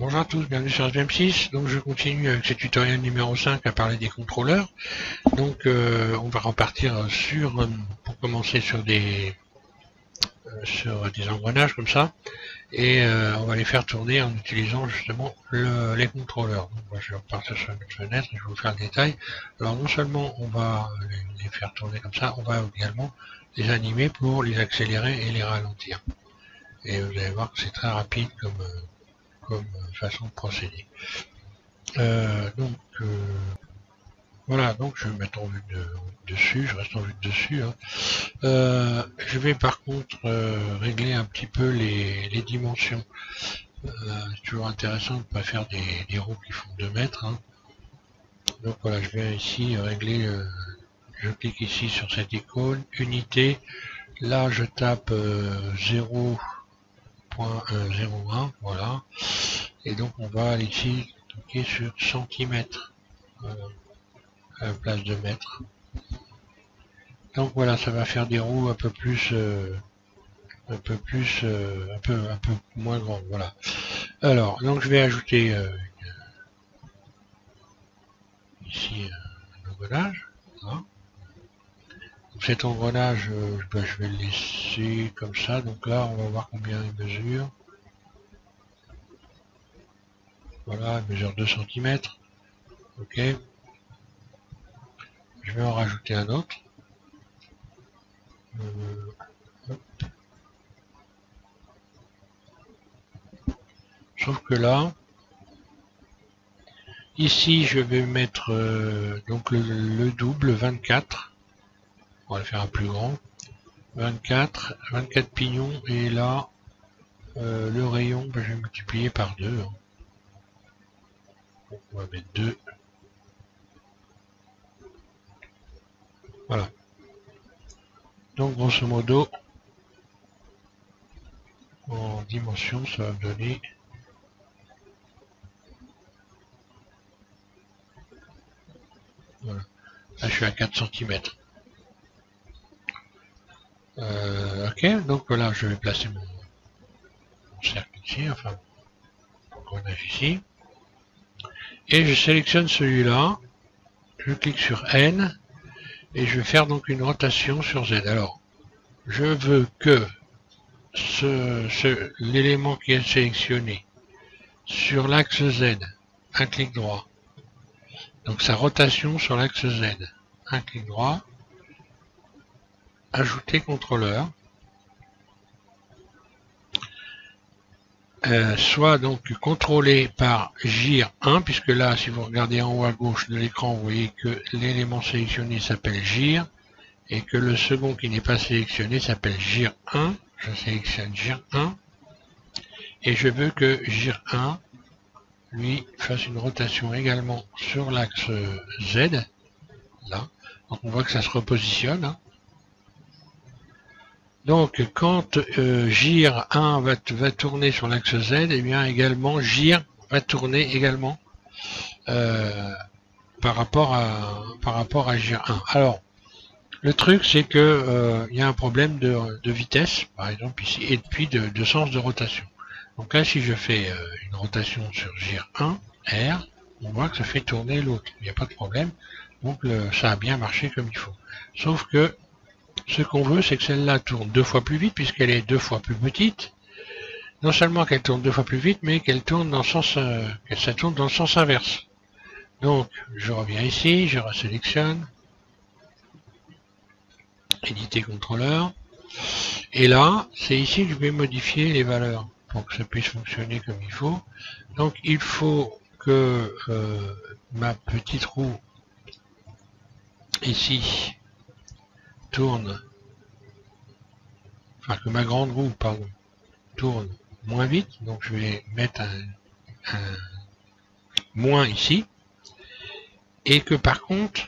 Bonjour à tous, bienvenue sur SBM6. Donc je continue avec ce tutoriel numéro 5 à parler des contrôleurs. Donc on va repartir pour commencer sur des engrenages comme ça. Et on va les faire tourner en utilisant justement les contrôleurs. Donc moi, je vais repartir sur une fenêtre et je vais vous faire le détail. Alors non seulement on va les faire tourner comme ça, on va également les animer pour les accélérer et les ralentir. Et vous allez voir que c'est très rapide comme façon de procéder. Voilà, donc je vais me mettre en vue dessus, je reste en vue de dessus. Hein. Je vais par contre régler un petit peu les dimensions. C'est toujours intéressant de ne pas faire des roues qui font 2 mètres. Hein. Donc voilà, je viens ici régler, je clique ici sur cette icône, unité, là je tape 0.01, voilà. Et donc on va aller ici cliquer sur centimètres à la place de mètres. Donc voilà, ça va faire des roues un peu moins grandes. Voilà. Alors, donc je vais ajouter ici un engrenage. Voilà. Donc cet engrenage, je vais le laisser comme ça. Donc là, on va voir combien il mesure. Voilà, il mesure 2 cm. Ok. Je vais en rajouter un autre. Sauf que là, ici je vais mettre donc le double 24. On va le faire un plus grand. 24 pignons et là le rayon, je vais multiplier par 2. Hein. On va mettre 2. Voilà. Donc grosso modo, en dimension, ça va me donner voilà. Là je suis à 4 cm. Ok, donc voilà, je vais placer mon cercle ici, enfin mon engrenage ici. Et je sélectionne celui-là, je clique sur N, et je vais faire donc une rotation sur Z. Alors, je veux que l'élément qui est sélectionné sur l'axe Z, un clic droit, donc sa rotation sur l'axe Z, un clic droit, ajouter contrôleur, soit donc contrôlé par GIR 1, puisque là, si vous regardez en haut à gauche de l'écran, vous voyez que l'élément sélectionné s'appelle GIR, et que le second qui n'est pas sélectionné s'appelle GIR 1. Je sélectionne GIR 1, et je veux que GIR 1, lui, fasse une rotation également sur l'axe Z, là. Donc on voit que ça se repositionne. Hein. Donc quand GIR 1 va tourner sur l'axe Z, et eh bien également GIR va tourner également par rapport à GIR 1. Alors le truc c'est que il y a un problème de vitesse, par exemple ici, et puis de sens de rotation. Donc là si je fais une rotation sur GIR 1, R, on voit que ça fait tourner l'autre, il n'y a pas de problème. Donc ça a bien marché comme il faut. Sauf que ce qu'on veut, c'est que celle-là tourne 2 fois plus vite, puisqu'elle est 2 fois plus petite. Non seulement qu'elle tourne 2 fois plus vite, mais qu'elle tourne dans le sens, ça tourne dans le sens inverse. Donc, je reviens ici, je resélectionne, éditer contrôleur, et là, c'est ici que je vais modifier les valeurs pour que ça puisse fonctionner comme il faut. Donc, il faut que ma petite roue ici tourne, enfin que ma grande roue, pardon, tourne moins vite, donc je vais mettre un moins ici, et que par contre,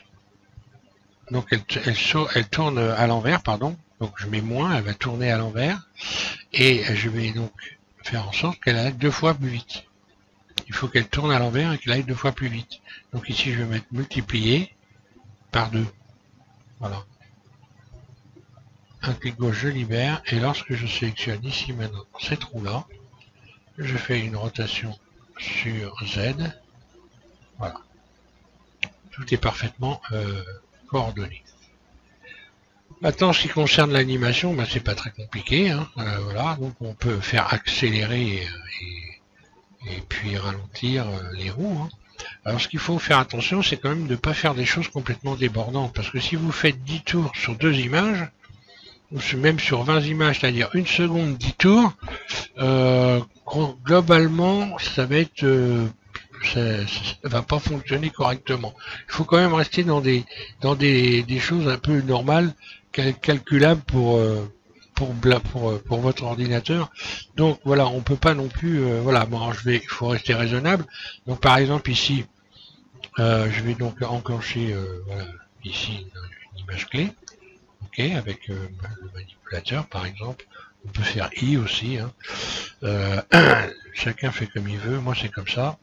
donc elle tourne à l'envers, pardon, donc je mets moins, elle va tourner à l'envers, et je vais donc faire en sorte qu'elle aille 2 fois plus vite. Il faut qu'elle tourne à l'envers et qu'elle aille 2 fois plus vite. Donc ici je vais mettre multiplier par 2. Voilà. Un clic gauche, je libère, et lorsque je sélectionne ici maintenant cette roue là, je fais une rotation sur Z. Voilà. Tout est parfaitement coordonné. Maintenant, en ce qui concerne l'animation, c'est pas très compliqué. Hein. Voilà, donc on peut faire accélérer et puis ralentir les roues. Hein. Alors, ce qu'il faut faire attention, c'est quand même de ne pas faire des choses complètement débordantes. Parce que si vous faites 10 tours sur 2 images, ou même sur 20 images, c'est-à-dire 1 seconde 10 tours, globalement, ça va être... ça va pas fonctionner correctement. Il faut quand même rester dans des choses un peu normales, calculables pour votre ordinateur. Donc voilà, on peut pas non plus voilà, bon, il faut rester raisonnable. Donc par exemple ici, je vais donc enclencher voilà, ici une image clé, ok, avec le manipulateur par exemple. On peut faire I aussi, hein. Chacun fait comme il veut, moi c'est comme ça.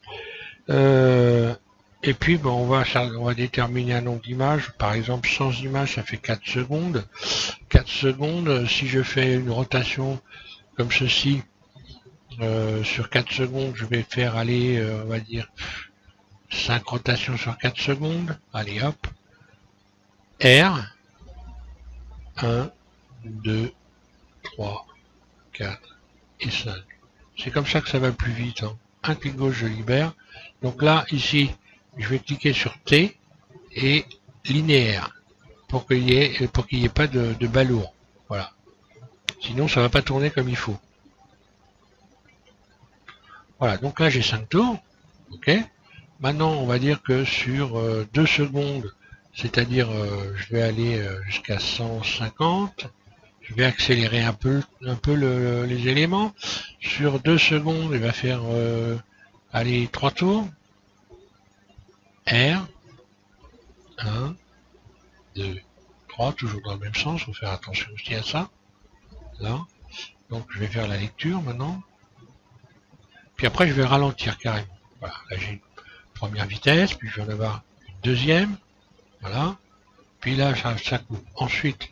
Et puis bon, on va déterminer un nombre d'images. Par exemple 100 images, ça fait 4 secondes. 4 secondes, si je fais une rotation comme ceci, sur 4 secondes, je vais faire aller, on va dire, 5 rotations sur 4 secondes. Allez hop. R. 1, 2, 3, 4 et 5. C'est comme ça que ça va plus vite. Hein. Un clic gauche, je libère. Donc là, ici, je vais cliquer sur T et linéaire pour qu'il n'y ait pas de balourd. Voilà. Sinon, ça va pas tourner comme il faut. Voilà. Donc là, j'ai 5 tours. Ok. Maintenant, on va dire que sur 2 secondes, c'est-à-dire, je vais aller jusqu'à 150. Je vais accélérer un peu les éléments. Sur 2 secondes, il va faire allez, 3 tours. R. 1, 2, 3, toujours dans le même sens. Il faut faire attention aussi à ça. Là. Donc je vais faire la lecture maintenant. Puis après, je vais ralentir carrément. Voilà. Là, j'ai une première vitesse, puis je vais en avoir une deuxième. Voilà. Puis là, ça coupe. Ensuite,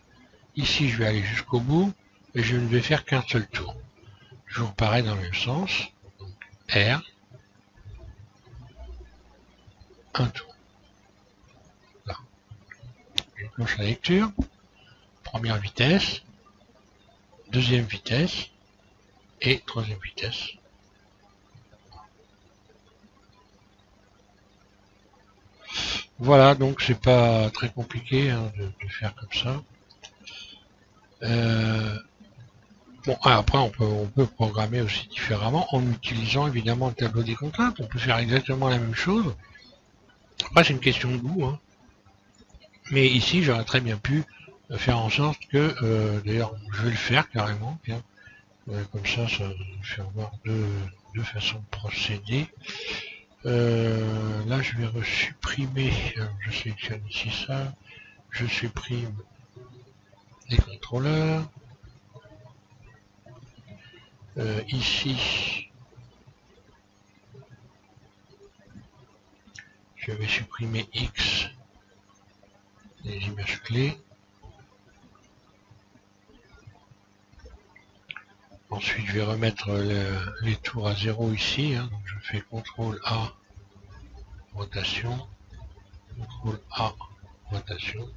ici, je vais aller jusqu'au bout et je ne vais faire qu'un seul tour. Toujours pareil dans le même sens. Donc, R. Un tour. Là. Je clenche la lecture. Première vitesse. Deuxième vitesse. Et troisième vitesse. Voilà, donc c'est pas très compliqué hein, de faire comme ça. Bon, après on peut programmer aussi différemment en utilisant évidemment le tableau des contraintes. On peut faire exactement la même chose. Après c'est une question de goût. Hein. Mais ici j'aurais très bien pu faire en sorte que, d'ailleurs je vais le faire carrément. Bien. Comme ça me fait avoir deux façons de procéder. Là je vais supprimer, je sélectionne ici ça, je supprime les contrôleurs. Ici, je vais supprimer X, les images clés. Ensuite, je vais remettre les tours à 0 ici. Hein, donc je fais CTRL A, rotation, CTRL A, rotation.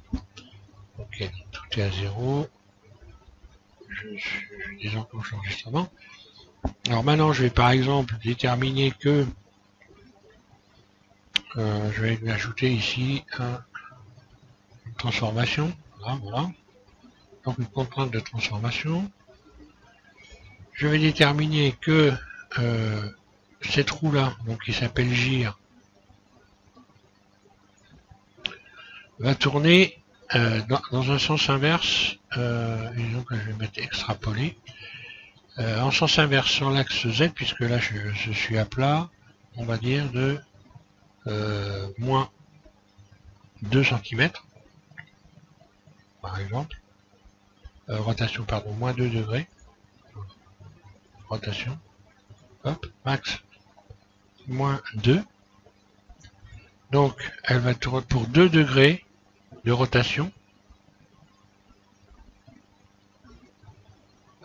Ok, donc tout est à 0. Je désenclenche l'enregistrement. Alors maintenant, je vais par exemple déterminer que je vais ajouter ici une transformation. Voilà. Donc une contrainte de transformation. Je vais déterminer que cette roue-là, donc qui s'appelle gire, va tourner dans un sens inverse, et donc je vais mettre extrapoler, en sens inverse sur l'axe Z, puisque là je suis à plat, on va dire de moins 2 cm, par exemple, rotation, pardon, moins 2 degrés, rotation, hop, max, moins 2, donc elle va tourner pour 2 degrés de rotation.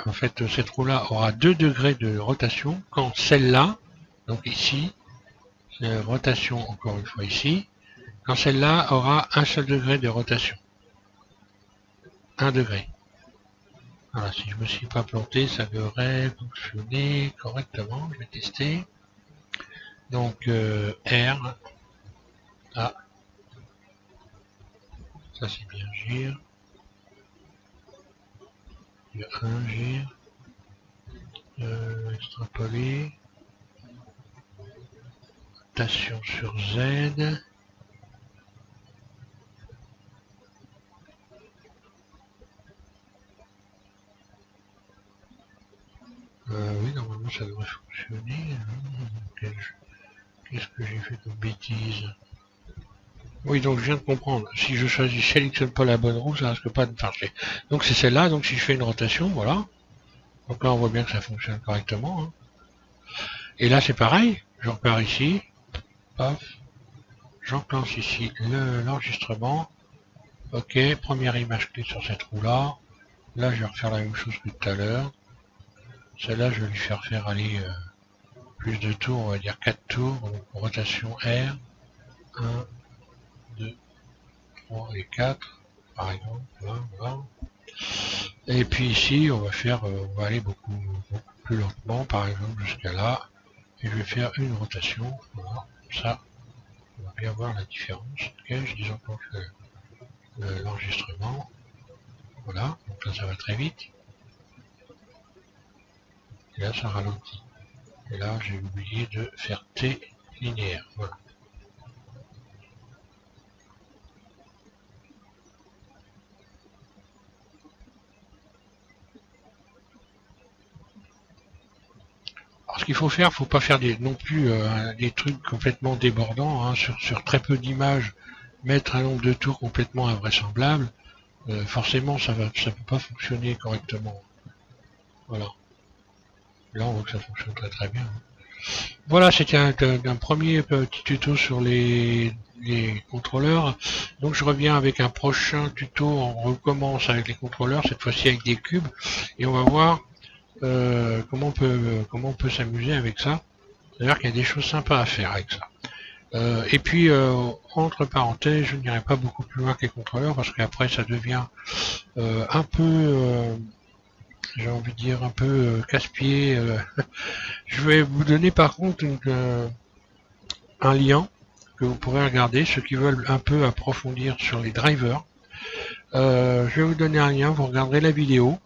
En fait, cette roue-là aura 2 degrés de rotation quand celle-là, donc ici, rotation encore une fois ici, quand celle-là aura un seul degré de rotation. 1 degré. Voilà, si je me suis pas planté, ça devrait fonctionner correctement. Je vais tester. Donc R. Ah. Ça c'est bien gire. 1 gire. Extrapoler. Rotation sur Z. Oui, normalement ça devrait fonctionner. Qu'est-ce que j'ai fait comme bêtise? Oui, donc je viens de comprendre. Si je sélectionne pas la bonne roue, ça risque pas de marcher. Donc c'est celle-là, donc si je fais une rotation, voilà. Donc là on voit bien que ça fonctionne correctement. Hein. Et là c'est pareil, je repars ici, paf, j'enclenche ici l'enregistrement. Ok, première image clé sur cette roue-là. Là je vais refaire la même chose que tout à l'heure. Celle-là je vais lui faire aller plus de tours, on va dire 4 tours, donc rotation R, 1, 2, 3 et 4, par exemple, voilà. Et puis ici, on va aller beaucoup plus lentement, par exemple jusqu'à là, et je vais faire une rotation, voilà, ça, on va bien voir la différence. Ok, je désenclenche l'enregistrement, voilà, donc là ça va très vite, et là ça ralentit. Et là j'ai oublié de faire T linéaire, voilà. Alors, ce qu'il faut faire, faut pas faire non plus des trucs complètement débordants, hein, sur très peu d'images, mettre un nombre de tours complètement invraisemblable, forcément ça peut pas fonctionner correctement. Voilà. Là on voit que ça fonctionne très très bien. Voilà, c'était un premier petit tuto sur les contrôleurs. Donc je reviens avec un prochain tuto, on recommence avec les contrôleurs, cette fois-ci avec des cubes, et on va voir comment on peut s'amuser avec ça. C'est-à-dire qu'il y a des choses sympas à faire avec ça. Et puis, entre parenthèses, je n'irai pas beaucoup plus loin que les contrôleurs, parce qu'après ça devient un peu, j'ai envie de dire, un peu casse-pied. Je vais vous donner par contre un lien que vous pourrez regarder, ceux qui veulent un peu approfondir sur les drivers. Je vais vous donner un lien, vous regarderez la vidéo.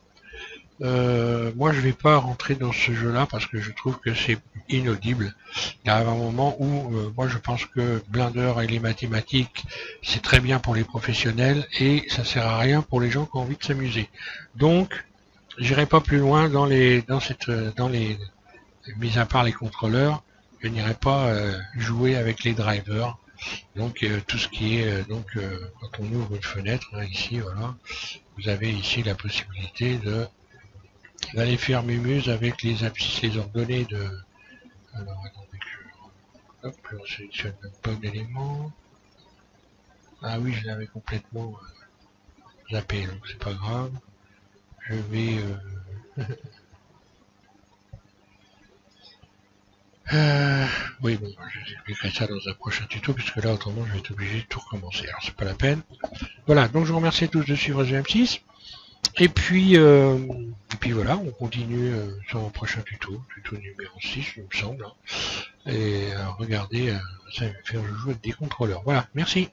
Moi je vais pas rentrer dans ce jeu là parce que je trouve que c'est inaudible. Il arrive un moment où moi je pense que Blender et les mathématiques c'est très bien pour les professionnels et ça sert à rien pour les gens qui ont envie de s'amuser. Donc j'irai pas plus loin dans les mis à part les contrôleurs, je n'irai pas jouer avec les drivers. Donc tout ce qui est quand on ouvre une fenêtre hein, ici voilà, vous avez ici la possibilité d'aller faire mumuse avec les abscisses, les ordonnées de. Alors attendez que je sélectionne le bon élément. Ah oui, je l'avais complètement zappé, donc c'est pas grave. Je vais oui bon, je vous expliquerai ça dans un prochain tuto, puisque là autrement je vais être obligé de tout recommencer. Alors c'est pas la peine. Voilà, donc je vous remercie tous de suivre GM6. Et puis voilà, on continue sur un prochain tuto numéro 6, il me semble. Hein. Et regardez, ça va faire jouer avec des contrôleurs. Voilà, merci.